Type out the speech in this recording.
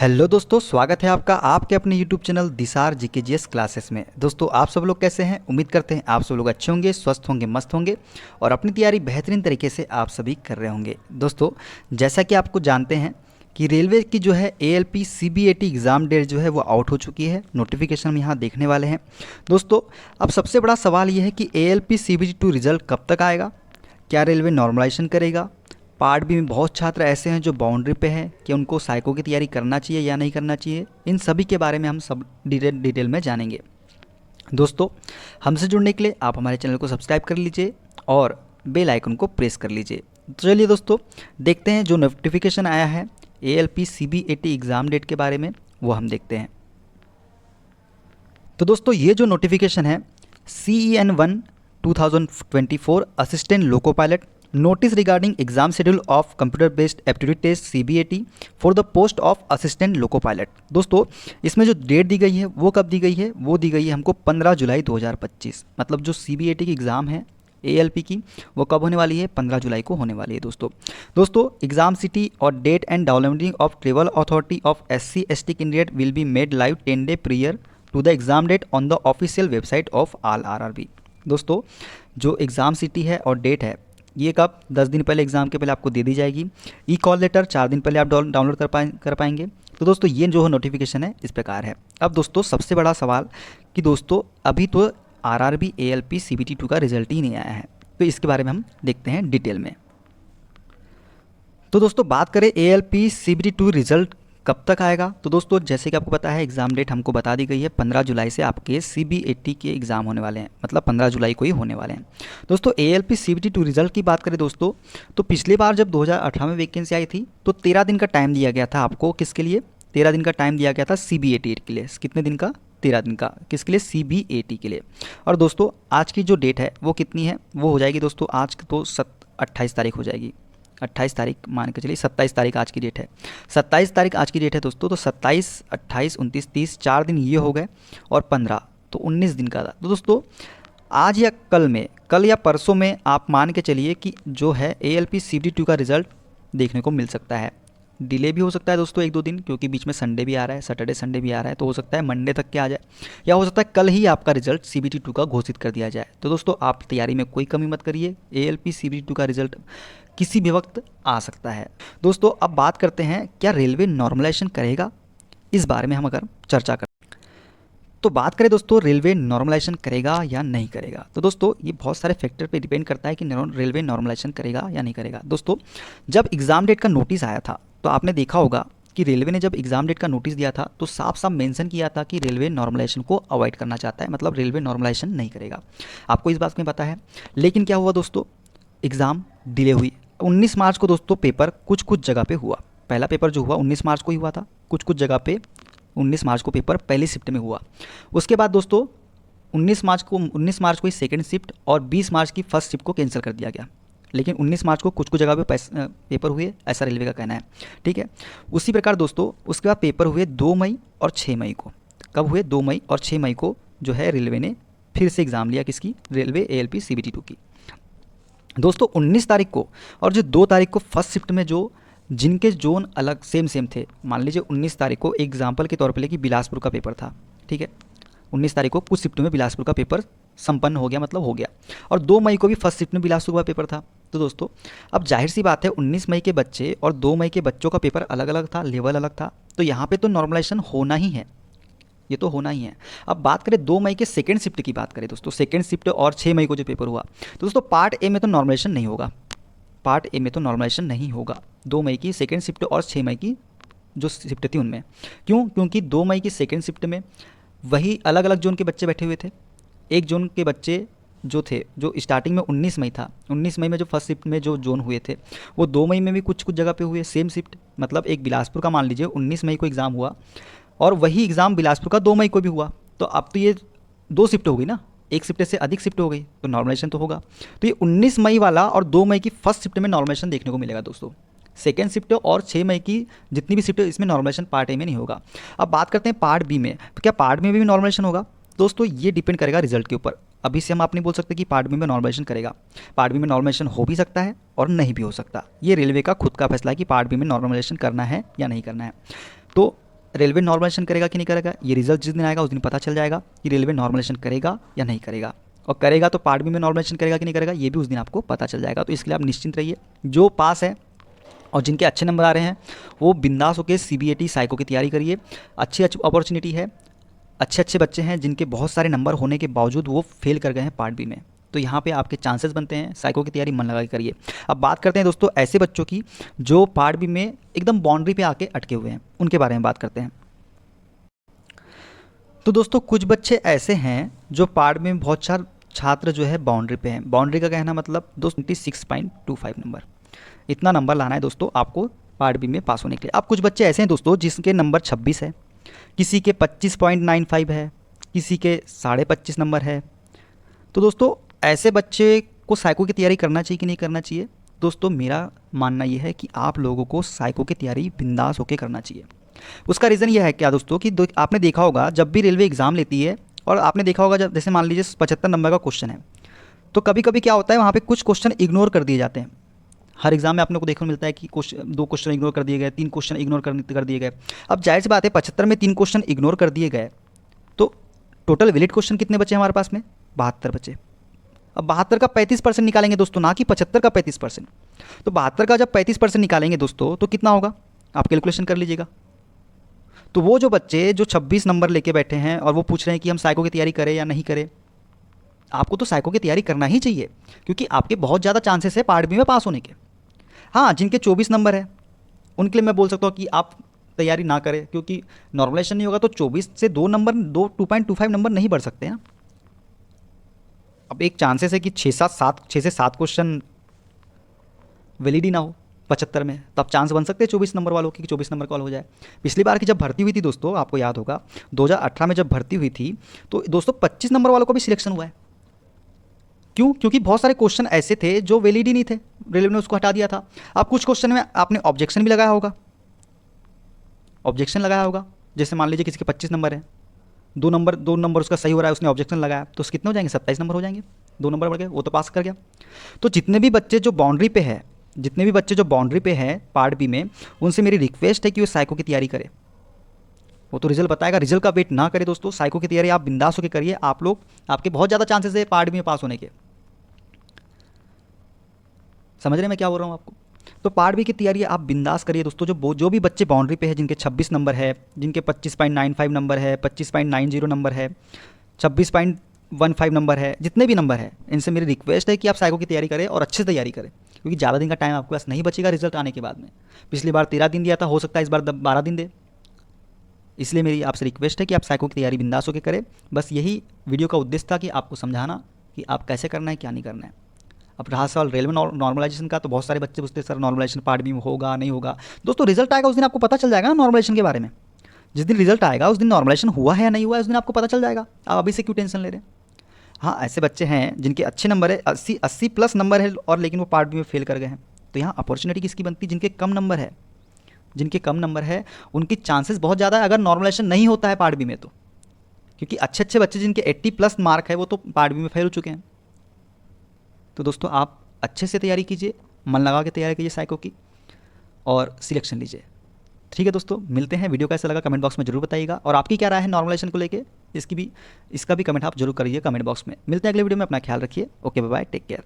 Hello दोस्तों, स्वागत है आपका आपके अपने यूट्यूब चैनल दिसार जीकेजीएस क्लासेस में। दोस्तों, आप सब लोग कैसे हैं? उम्मीद करते हैं आप सब लोग अच्छे होंगे, स्वस्थ होंगे, मस्त होंगे और अपनी तैयारी बेहतरीन तरीके से आप सभी कर रहे होंगे। दोस्तों, जैसा कि आपको जानते हैं कि रेलवे की जो है एएलपी सीबीएटी एग्ज़ाम डेट जो है वो आउट हो चुकी है। नोटिफिकेशन हम यहाँ देखने वाले हैं। दोस्तों, अब सबसे बड़ा सवाल ये है कि एएलपी सीबीएटी 2 रिजल्ट कब तक आएगा? क्या रेलवे नॉर्मलाइजेशन करेगा? पार्ट बी में बहुत छात्र ऐसे हैं जो बाउंड्री पे हैं कि उनको साइको की तैयारी करना चाहिए या नहीं करना चाहिए। इन सभी के बारे में हम सब डिटेल में जानेंगे। दोस्तों, हमसे जुड़ने के लिए आप हमारे चैनल को सब्सक्राइब कर लीजिए और बेल आइकन को प्रेस कर लीजिए। तो चलिए दोस्तों, देखते हैं जो नोटिफिकेशन आया है एएलपी सीबीएटी एग्ज़ाम डेट के बारे में, वो हम देखते हैं। तो दोस्तों, ये जो नोटिफिकेशन है CEN1 2024 assistant loco pilot notice regarding exam schedule of computer based aptitude test CBAT for the post of assistant loco pilot. दोस्तों, इसमें जो डेट दी गई है वो कब दी गई है? वो दी गई है हमको 15 जुलाई 2025। मतलब जो CBAT की एग्ज़ाम है ALP की, वो कब होने वाली है? 15 जुलाई को होने वाली है। दोस्तों एग्जाम सिटी और date and downloading of travel authority of SC/ST candidate will be made live 10 day prior to the exam date on the official website of all RRB। दोस्तों, जो एग्ज़ाम सिटी है और डेट है ये कब? 10 दिन पहले एग्ज़ाम के पहले आपको दे दी जाएगी। ई कॉल लेटर 4 दिन पहले आप डाउनलोड कर पाएंगे। तो दोस्तों, ये जो नोटिफिकेशन है इस प्रकार है। अब दोस्तों, सबसे बड़ा सवाल कि दोस्तों अभी तो RRB ALP CBT 2 का रिजल्ट ही नहीं आया है, तो इसके बारे में हम देखते हैं डिटेल में। तो दोस्तों, बात करें ALP CBT 2 रिजल्ट कब तक आएगा, तो दोस्तों जैसे कि आपको पता है एग्ज़ाम डेट हमको बता दी गई है 15 जुलाई से आपके CBAT के एग्ज़ाम होने वाले हैं, मतलब 15 जुलाई को ही होने वाले हैं। दोस्तों, ALP CBT 2 रिजल्ट की बात करें दोस्तों, तो पिछली बार जब 2018 में वैकेंसी आई थी तो 13 दिन का टाइम दिया गया था आपको। किसके लिए? 13 दिन का टाइम दिया गया था CBAT के लिए। कितने दिन का? 13 दिन का। किसके लिए? CBAT के लिए। और दोस्तों, आज की जो डेट है वो कितनी है? वो हो जाएगी दोस्तों, आज तो 28 तारीख हो जाएगी। 28 तारीख मान के चलिए, 27 तारीख आज की डेट है। 27 तारीख आज की डेट है दोस्तों। तो 27, 28, 29, 30, 4 दिन ये हो गए और 15, तो 19 दिन का था। तो दोस्तों, आज या कल या परसों में आप मान के चलिए कि जो है ALP CBT 2 का रिज़ल्ट देखने को मिल सकता है। डिले भी हो सकता है दोस्तों 1-2 दिन, क्योंकि बीच में संडे भी आ रहा है, सैटरडे संडे भी आ रहा है, तो हो सकता है मंडे तक के आ जाए, या हो सकता है कल ही आपका रिजल्ट CBT 2 का घोषित कर दिया जाए। तो दोस्तों, आप तैयारी में कोई कमी मत करिए, ALP CBT 2 का रिजल्ट किसी भी वक्त आ सकता है। दोस्तों, अब बात करते हैं क्या रेलवे नॉर्मलाइजेशन करेगा, इस बारे में हम अगर चर्चा करें तो बात करें दोस्तों, रेलवे नॉर्मलाइजेशन करेगा या नहीं करेगा, तो दोस्तों ये बहुत सारे फैक्टर पे डिपेंड करता है कि रेलवे नॉर्मलाइजेशन करेगा या नहीं करेगा। दोस्तों, जब एग्ज़ाम डेट का नोटिस आया था तो आपने देखा होगा कि रेलवे ने जब एग्ज़ाम डेट का नोटिस दिया था तो साफ साफ मेंशन किया था कि रेलवे नॉर्मलाइजेशन को अवॉइड करना चाहता है, मतलब रेलवे नॉर्मलाइजेशन नहीं करेगा। आपको इस बात में पता है। लेकिन क्या हुआ दोस्तों, एग्ज़ाम डिले हुई। 19 मार्च को दोस्तों पेपर कुछ कुछ जगह पे हुआ। पहला पेपर जो हुआ 19 मार्च को ही हुआ था, कुछ कुछ जगह पे 19 मार्च को पेपर पहली शिफ्ट में हुआ। उसके बाद दोस्तों 19 मार्च को ही सेकेंड शिफ्ट और 20 मार्च की फर्स्ट शिफ्ट को कैंसिल कर दिया गया। लेकिन 19 मार्च को कुछ कुछ जगह पे पेपर हुए, ऐसा रेलवे का कहना है। ठीक है। उसी प्रकार दोस्तों उसके बाद पेपर हुए 2 मई और 6 मई को। कब हुए? 2 मई और 6 मई को जो है रेलवे ने फिर से एग्ज़ाम लिया। किसकी? रेलवे ALP CBT 2 की। दोस्तों 19 तारीख को और जो 2 तारीख को फर्स्ट शिफ्ट में जो जिनके जोन अलग सेम थे, मान लीजिए 19 तारीख को एग्जाम्पल के तौर पे लेके बिलासपुर का पेपर था। ठीक है, 19 तारीख को कुछ शिफ्ट में बिलासपुर का पेपर संपन्न हो गया, मतलब हो गया, और 2 मई को भी फर्स्ट शिफ्ट में बिलासपुर का पेपर था। तो दोस्तों अब जाहिर सी बात है 19 मई के बच्चे और 2 मई के बच्चों का पेपर अलग अलग था, लेवल अलग था, तो यहाँ पे तो नॉर्मलाइजेशन होना ही है, ये तो होना ही है। अब बात करें 2 मई के सेकेंड शिफ्ट की बात करें दोस्तों, सेकेंड शिफ्ट और 6 मई को जो पेपर हुआ, तो दोस्तों पार्ट ए में तो नॉर्मलाइजेशन नहीं होगा, पार्ट ए में तो नॉर्मलाइजेशन नहीं होगा 2 मई की सेकेंड शिफ्ट और 6 मई की जो शिफ्ट थी उनमें। क्यों? क्योंकि 2 मई की सेकेंड शिफ्ट में वही अलग अलग जोन के बच्चे बैठे हुए थे। एक जोन के बच्चे जो थे, जो स्टार्टिंग में 19 मई था, 19 मई में जो फर्स्ट शिफ्ट में जो जोन हुए थे वो 2 मई में भी कुछ कुछ जगह पे हुए सेम शिफ्ट। मतलब एक बिलासपुर का मान लीजिए 19 मई को एग्ज़ाम हुआ और वही एग्ज़ाम बिलासपुर का 2 मई को भी हुआ, तो अब तो ये 2 शिफ्ट हो गई ना, एक शिफ्ट से अधिक शिफ्ट हो गई, तो नॉर्मलाइजेशन तो होगा। तो ये 19 मई वाला और 2 मई की फर्स्ट शिफ्ट में नॉर्मलाइजेशन देखने को मिलेगा दोस्तों। सेकेंड शिफ्ट और 6 मई की जितनी भी शिफ्ट है इसमें नॉर्मलाइजेशन पार्ट ए में नहीं होगा। अब बात करते हैं पार्ट बी में, तो क्या पार्ट बी में भी नॉर्मलाइजेशन होगा? दोस्तों ये डिपेंड करेगा रिजल्ट के ऊपर। अभी से हम आप नहीं बोल सकते कि पार्ट बी में नॉर्मलाइजेशन करेगा। पार्ट बी में नॉर्मलाइजेशन हो भी सकता है और नहीं भी हो सकता, ये रेलवे का खुद का फैसला है कि पार्ट बी में नॉर्मलाइजेशन करना है या नहीं करना है। तो रेलवे नॉर्मलाइजेशन करेगा कि नहीं करेगा, ये रिजल्ट जिस दिन आएगा उस दिन पता चल जाएगा कि रेलवे नॉर्मलाइजेशन करेगा या नहीं करेगा। और करेगा तो पार्ट बी में नॉर्मलाइजेशन करेगा कि नहीं करेगा, ये भी उस दिन आपको पता चल जाएगा। तो इसके लिए आप निश्चिंत रहिए। जो पास है और जिनके अच्छे नंबर आ रहे हैं वो बिंदास होकर CBAT साइको की तैयारी करिए। अच्छी अपॉर्चुनिटी है। अच्छे अच्छे बच्चे हैं जिनके बहुत सारे नंबर होने के बावजूद वो फेल कर गए हैं पार्ट बी में, तो यहाँ पे आपके चांसेस बनते हैं। साइको की तैयारी मन लगा के करिए। अब बात करते हैं दोस्तों ऐसे बच्चों की जो पार्ट बी में एकदम बाउंड्री पे आके अटके हुए हैं, उनके बारे में बात करते हैं। तो दोस्तों कुछ बच्चे ऐसे हैं जो पार्ट में बहुत सारे छात्र जो है बाउंड्री पे हैं। बाउंड्री का कहना मतलब 26.25 नंबर, इतना नंबर लाना है दोस्तों आपको पार्ट बी में पास होने के लिए। अब कुछ बच्चे ऐसे हैं दोस्तों जिसके नंबर 26 है, किसी के 25.95 है, किसी के 25.5 नंबर है। तो दोस्तों ऐसे बच्चे को साइको की तैयारी करना चाहिए कि नहीं करना चाहिए? दोस्तों मेरा मानना यह है कि आप लोगों को साइको की तैयारी बिंदास होकर करना चाहिए। उसका रीज़न यह है क्या दोस्तों कि आपने देखा होगा जब भी रेलवे एग्ज़ाम लेती है, और आपने देखा होगा जब जैसे मान लीजिए 75 नंबर का क्वेश्चन है, तो कभी कभी क्या होता है वहाँ पे कुछ क्वेश्चन इग्नोर कर दिए जाते हैं। हर एग्जाम में आपने को देखने को मिलता है कि 2 क्वेश्चन इग्नोर कर दिए गए, 3 क्वेश्चन इग्नोर कर दिए गए। अब जाहिर सी बात है 75 में 3 क्वेश्चन इग्नोर कर दिए गए, तो टोटल वैलिड क्वेश्चन कितने बचे हमारे पास में? 72 बचे। अब 72 का 35% निकालेंगे दोस्तों, ना कि 75 का 35%। तो 72 का जब 35% निकालेंगे दोस्तों तो कितना होगा, आप कैलकुलेशन कर लीजिएगा। तो वो जो बच्चे जो 26 नंबर लेके बैठे हैं और वो पूछ रहे हैं कि हम साइको की तैयारी करें या नहीं करें, आपको तो साइको की तैयारी करना ही चाहिए, क्योंकि आपके बहुत ज़्यादा चांसेस है पार्ट बी में पास होने के। हाँ, जिनके 24 नंबर है उनके लिए मैं बोल सकता हूँ कि आप तैयारी ना करें, क्योंकि नॉर्मलाइजेशन नहीं होगा तो 24 से 2.25 नंबर नहीं बढ़ सकते हैं। अब एक चांसेस है कि 6 से 7 क्वेश्चन वैलिड ही ना हो 75 में, तब चांस बन सकते हैं 24 नंबर वालों की कि 24 नंबर कॉल हो जाए। पिछली बार की जब भर्ती हुई थी दोस्तों, आपको याद होगा 2018 में जब भर्ती हुई थी, तो दोस्तों 25 नंबर वालों का भी सिलेक्शन हुआ है। क्यों? क्योंकि बहुत सारे क्वेश्चन ऐसे थे जो वैलिड ही नहीं थे, रेलवे ने उसको हटा दिया था। अब कुछ क्वेश्चन में आपने ऑब्जेक्शन भी लगाया होगा, जैसे मान लीजिए किसी के 25 नंबर है, 2 नंबर उसका सही हो रहा है, उसने ऑब्जेक्शन लगाया, तो कितने हो जाएंगे? 27 नंबर हो जाएंगे। 2 नंबर बढ़ गए, वो तो पास कर गया। तो जितने भी बच्चे जो बाउंड्री पे हैं पार्ट बी में, उनसे मेरी रिक्वेस्ट है कि वो साइको की तैयारी करें। वो तो रिजल्ट बताएगा, रिजल्ट का वेट ना करें दोस्तों। साइको की तैयारी आप बिंदास होकर करिए। आपके बहुत ज़्यादा चांसेस है पार्ट बी में पास होने के। समझ रहे हैं मैं क्या बोल रहा हूँ आपको? तो पार्ट बी की तैयारी आप बिंदास करिए दोस्तों। जो भी बच्चे बाउंड्री पे है, जिनके 26 नंबर है, जिनके 25.95 नंबर है, 25.90 नंबर है, 26.15 नंबर है, जितने भी नंबर है, इनसे मेरी रिक्वेस्ट है कि आप साइको की तैयारी करें और अच्छे से तैयारी करें, क्योंकि ज़्यादा दिन का टाइम आपके पास नहीं बचेगा रिजल्ट आने के बाद में। पिछली बार 13 दिन दिया था, हो सकता है इस बार 12 दिन दे। इसलिए मेरी आपसे रिक्वेस्ट है कि आप साइको की तैयारी बिंदास होकर करें। बस यही वीडियो का उद्देश्य था कि आपको समझाना कि आप कैसे करना है, क्या नहीं करना है। अब रहा सवाल रेलवे नॉर्मलाइजेशन का, तो बहुत सारे बच्चे पूछते हैं सर नॉर्मलाइजेशन पार्ट बी में होगा नहीं होगा। दोस्तों रिजल्ट आएगा उस दिन आपको पता चल जाएगा ना नॉर्मलाइजेशन के बारे में। जिस दिन रिजल्ट आएगा उस दिन नॉर्मलाइजेशन हुआ है या नहीं हुआ है उस दिन आपको पता चल जाएगा। आप अभी से क्यों टेंशन ले रहे हैं? हाँ, ऐसे बच्चे हैं जिनके अच्छे नंबर है, 80 प्लस नंबर है, और लेकिन वो पार्ट बी में फेल कर गए हैं। तो यहाँ अपॉर्चुनिटी किसकी बनती है? जिनके कम नंबर है उनकी चांसेस बहुत ज़्यादा है अगर नॉर्मलाइजेशन नहीं होता है पार्ट बी में तो, क्योंकि अच्छे अच्छे बच्चे जिनके 80 प्लस मार्क है वो तो पार्ट बी में फेल हो चुके हैं। तो दोस्तों आप अच्छे से तैयारी कीजिए, मन लगा के तैयारी कीजिए साइको की, और सिलेक्शन लीजिए। ठीक है दोस्तों, मिलते हैं। वीडियो कैसा लगा कमेंट बॉक्स में जरूर बताइएगा, और आपकी क्या राय है नॉर्मलाइजेशन को लेके, इसका भी कमेंट आप जरूर करिए कमेंट बॉक्स में। मिलते हैं अगले वीडियो में, अपना ख्याल रखिए। Okay, bye bye, take care.